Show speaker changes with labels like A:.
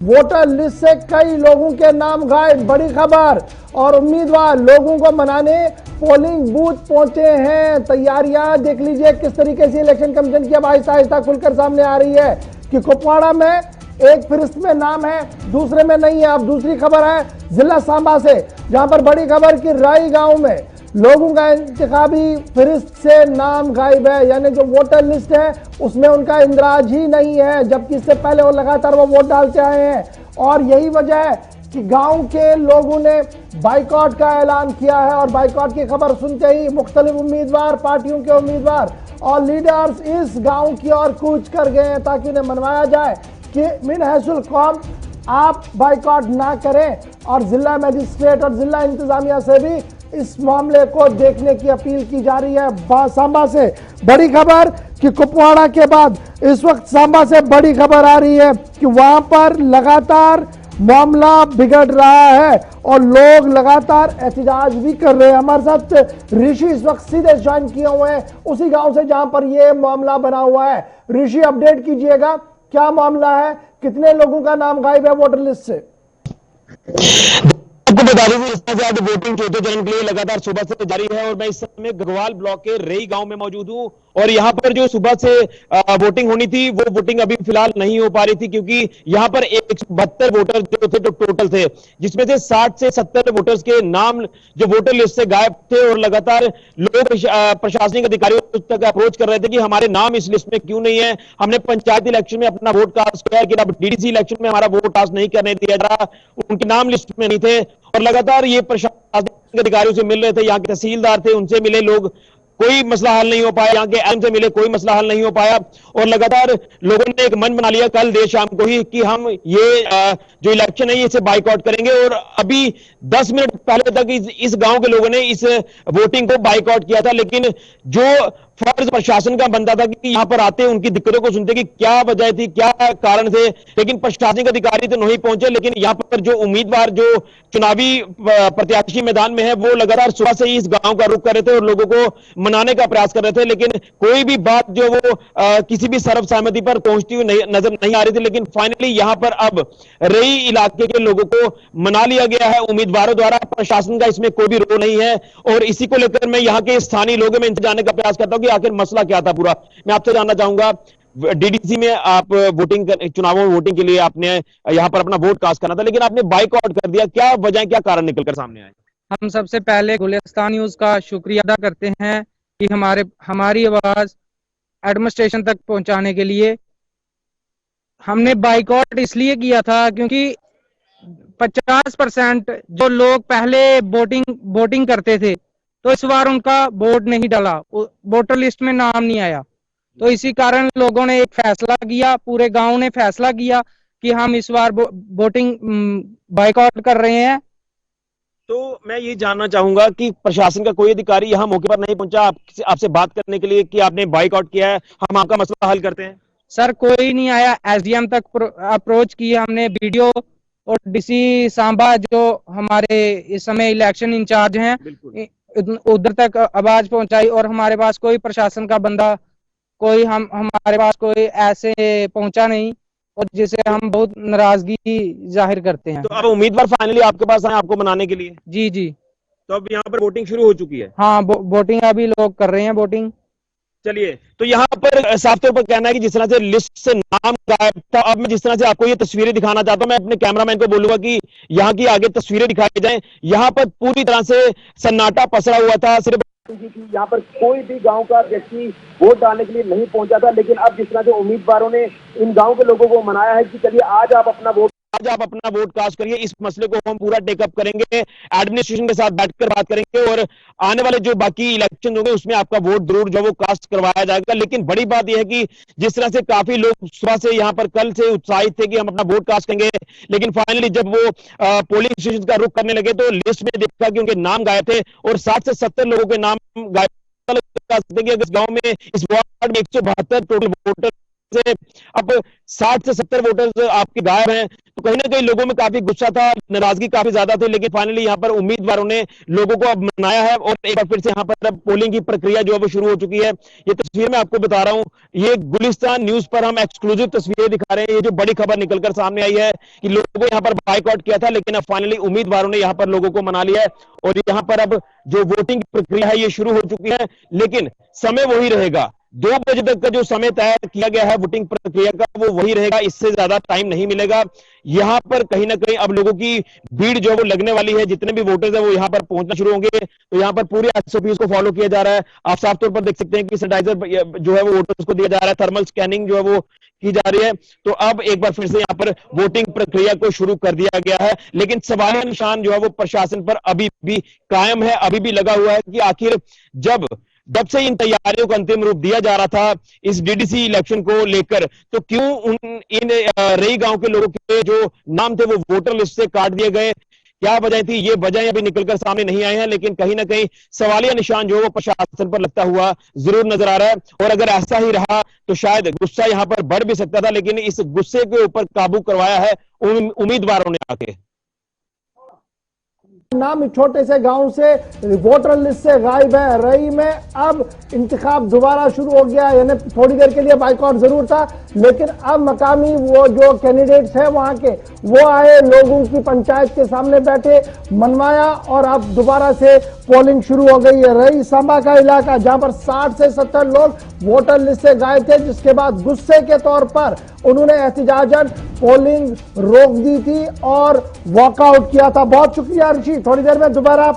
A: Voter list से कई लोगों के नाम गायब, बड़ी खबर। और उम्मीदवार लोगों को मनाने पोलिंग बूथ पहुंचे हैं। तैयारियां देख लीजिए किस तरीके से इलेक्शन कमीशन की अब आहिस्ता आहिस्ता खुलकर सामने आ रही है कि कुपवाड़ा में एक फहरिस्त में नाम है, दूसरे में नहीं है। अब दूसरी खबर है जिला सांबा से, जहां पर बड़ी खबर कि राई गांव में लोगों का इंतखाबी फहरिस्त से नाम गायब है, यानी जो वोटर लिस्ट है उसमें उनका इंदराज ही नहीं है, जबकि इससे पहले वो लगातार वो वोट डालते आए हैं। और यही वजह है कि गांव के लोगों ने बाइकआउट का ऐलान किया है। और बाइकआउट की खबर सुनते ही मुख्तलिफ उम्मीदवार, पार्टियों के उम्मीदवार और लीडर्स इस गांव की ओर कूच कर गए हैं ताकि उन्हें मनवाया जाए कि मिन हैसुल कौम आप बाइकआउट ना करें। और जिला मजिस्ट्रेट और जिला इंतजामिया से भी इस मामले को देखने की अपील की जा रही है। सांबा से बड़ी खबर कि कुपवाड़ा के बाद इस वक्त सांबा से बड़ी खबर आ रही है कि वहां पर लगातार मामला बिगड़ रहा है और लोग लगातार एहतजाज भी कर रहे हैं। हमारे साथ ऋषि इस वक्त सीधे ज्वाइन किए हुए हैं उसी गांव से जहां पर यह मामला बना हुआ है। ऋषि, अपडेट कीजिएगा, क्या मामला है, कितने लोगों का नाम गायब है वोटर लिस्ट से?
B: आपको बता दें कि आज वोटिंग चौथे चरण के लिए लगातार सुबह से जारी है और मैं इस समय गढ़वाल ब्लॉक के रेई गांव में मौजूद हूं। और यहां पर जो सुबह से वोटिंग होनी थी वो वोटिंग अभी फिलहाल नहीं हो पा रही थी, क्योंकि यहां पर 172 वोटर जो थे जो टोटल थे, जिसमें से 60 से 70 वोटर्स के नाम जो वोटर लिस्ट से गायब थे। और लगातार लोग प्रशासनिक अधिकारियों तक अप्रोच कर रहे थे कि हमारे नाम इस लिस्ट में क्यों नहीं है, हमने पंचायत इलेक्शन में अपना वोट कास्ट किया लेकिन अब डीडीसी इलेक्शन में हमारा वोट कास्ट नहीं करने दिया जा रहा, उनके नाम लिस्ट में नहीं थे। और लगातार ये प्रशासनिक अधिकारियों से मिल रहे थे, यहाँ के तहसीलदार थे उनसे मिले लोग, कोई मसला हल नहीं हो पाया, यहाँ के एम से मिले, कोई मसला हल नहीं हो पाया। और लगातार लोगों ने एक मन बना लिया कल देर शाम को ही कि हम ये जो इलेक्शन है इसे बाइकआउट करेंगे। और अभी 10 मिनट पहले तक इस गांव के लोगों ने इस वोटिंग को बाइकआउट किया था, लेकिन जो फर्ज प्रशासन का बनता था कि यहां पर आते उनकी दिक्कतों को सुनते कि क्या वजह थी, क्या कारण थे, लेकिन प्रशासनिक अधिकारी तो नहीं पहुंचे। लेकिन यहां पर जो उम्मीदवार जो चुनावी प्रत्याशी मैदान में है वो लगातार सुबह से ही इस गांव का रुख कर रहे थे और लोगों को मनाने का प्रयास कर रहे थे, लेकिन कोई भी बात जो वो किसी भी सर्वसहमति पर पहुंचती हुई नजर नहीं आ रही थी। लेकिन फाइनली यहां पर अब रई इलाके के लोगों को मना लिया गया है उम्मीदवारों द्वारा, प्रशासन का इसमें कोई भी रोल नहीं है। और इसी को लेकर मैं यहाँ के स्थानीय लोगों में जाने का प्रयास करता हूं कि आखिर मसला क्या था पूरा। मैं आपसे जानना चाहूंगा, डीडीसी में आप चुनावों में वोटिंग के लिए आपने यहां पर अपना वोट कास्ट करना था, लेकिन आपने बाइकआउट कर दिया, क्या वजह, क्या कारण निकलकर सामने आए?
C: हम सबसे पहले गुलिस्तान न्यूज का शुक्रिया अदा करते हैं कि हमारी आवाज एडमिनिस्ट्रेशन तक पहुंचाने के लिए। हमने बाइकआउट इसलिए किया था क्योंकि 50% जो लोग पहले वोटिंग करते थे तो इस बार उनका वोट नहीं डाला, वोटर लिस्ट में नाम नहीं आया। तो इसी कारण लोगों ने एक फैसला किया, पूरे गांव ने फैसला किया कि हम इस बार वोटिंग बाइकआउट कर रहे हैं।
B: तो मैं ये जानना चाहूंगा कि प्रशासन का कोई अधिकारी यहाँ मौके पर नहीं पहुंचा आपसे बात करने के लिए कि आपने बाइकआउट किया है, हम आपका मसला हल करते हैं?
C: सर कोई नहीं आया, एसडीएम तक अप्रोच किया हमने, वीडियो और डीसी सांबा जो हमारे इस समय इलेक्शन इंचार्ज हैं उधर तक आवाज पहुंचाई और हमारे पास कोई प्रशासन का बंदा कोई हमारे पास कोई ऐसे पहुंचा नहीं, और जिसे हम बहुत नाराजगी जाहिर करते हैं।
B: तो अब उम्मीदवार फाइनली आपके पास आए आपको मनाने के लिए?
C: जी जी।
B: तो अब यहाँ पर वोटिंग शुरू हो चुकी है?
C: हाँ, वोटिंग अभी लोग कर रहे हैं वोटिंग।
B: चलिए, तो यहाँ पर साफ तौर पर कहना है कि जिस तरह से लिस्ट से नाम गायब था, अब मैं जिस तरह से आपको ये तस्वीरें दिखाना चाहता हूं, मैं अपने कैमरामैन को बोलूंगा कि यहाँ की आगे तस्वीरें दिखाई जाएं। यहाँ पर पूरी तरह से सन्नाटा पसरा हुआ था, सिर्फ यहाँ पर कोई भी गांव का व्यक्ति वोट डालने के लिए नहीं पहुंचा था। लेकिन अब जिस तरह से उम्मीदवारों ने इन गांव के लोगों को मनाया है कि चलिए आज आप अपना वोट कास्ट करिए, इस मसले को हम पूरा टेकअप करेंगे, एडमिनिस्ट्रेशन के साथ बैठकर बात करेंगे और आने वाले जो बाकी इलेक्शन होंगे उसमें आपका वोट जरूर जो वो कास्ट करवाया जाएगा। लेकिन बड़ी बात यह है कि जिस तरह से काफी लोग सुबह से यहाँ पर कल से उत्साहित थे कि हम अपना वोट कास्ट करेंगे, लेकिन फाइनली जब वो पोलिंग स्टेशन का रुख करने लगे तो लिस्ट में देखा कि उनके नाम गायब थे और 60 से 70 लोगों के नाम गायब। इस गांव में, इस वार्ड में 172 टोटल वोटर से अब 60 से 70 वोटर्स आपके गायब हैं, तो कहीं ना कहीं लोगों में काफी गुस्सा था, नाराजगी काफी ज्यादा थी, लेकिन फाइनली यहाँ पर उम्मीदवारों ने लोगों को अब मनाया है और एक बार फिर से यहाँ पर अब पोलिंग की प्रक्रिया जो है वो शुरू हो चुकी है। ये तस्वीर मैं आपको बता रहा हूँ, ये गुलिस्तान न्यूज पर हम एक्सक्लूसिव तस्वीरें दिखा रहे हैं। ये जो बड़ी खबर निकलकर सामने आई है कि लोगों को यहाँ पर बाइकआउट किया था, लेकिन अब फाइनली उम्मीदवारों ने यहाँ पर लोगों को मना लिया है और यहाँ पर अब जो वोटिंग प्रक्रिया है ये शुरू हो चुकी है, लेकिन समय वही रहेगा। 2 बजे तक का जो समय तय किया गया है वोटिंग प्रक्रिया का वो वही रहेगा, इससे ज्यादा टाइम नहीं मिलेगा। यहां पर कहीं ना कहीं अब लोगों की भीड़ जो है वो लगने वाली है, जितने भी वोटर्स हैं वो यहां पर पहुंचना शुरू होंगे। तो यहां पर पूरे एसओपीज को फॉलो किया जा रहा है। आप साफ तौर पर देख सकते हैं कि सैनिटाइजर जो है वो वोटर्स को दिया जा रहा है, थर्मल स्कैनिंग जो है वो की जा रही है। तो अब एक बार फिर से यहाँ पर वोटिंग प्रक्रिया को शुरू कर दिया गया है, लेकिन सवालिया निशान जो है वो प्रशासन पर अभी भी कायम है, अभी भी लगा हुआ है कि आखिर जब से इन तैयारियों को अंतिम रूप दिया जा रहा था इस डीडीसी इलेक्शन को लेकर, तो क्यों इन रई गांव के लोगों के जो नाम थे वो वोटर लिस्ट से काट दिए गए, क्या वजह थी, ये वजह अभी निकलकर सामने नहीं आए हैं, लेकिन कहीं ना कहीं सवालिया निशान जो है वो प्रशासन पर लगता हुआ जरूर नजर आ रहा है। और अगर ऐसा ही रहा तो शायद गुस्सा यहां पर बढ़ भी सकता था, लेकिन इस गुस्से के ऊपर काबू करवाया है उम्मीदवारों ने आके।
A: नाम छोटे से गांव से वोटर लिस्ट से गायब है। रई में अब इंतखाब दोबारा शुरू हो गया, यानी थोड़ी देर के लिए बाइकआउट जरूर था, लेकिन अब मकामी वो जो कैंडिडेट्स हैं वहां के वो आए, लोगों की पंचायत के सामने बैठे, मनवाया और अब दोबारा से पोलिंग शुरू हो गई है। रई सांबा का इलाका जहां पर 60 से 70 लोग वोटर लिस्ट से गायब थे, जिसके बाद गुस्से के तौर पर उन्होंने एहतिजाजन पोलिंग रोक दी थी और वॉकआउट किया था। बहुत शुक्रिया ऋषि, थोड़ी देर में दोबारा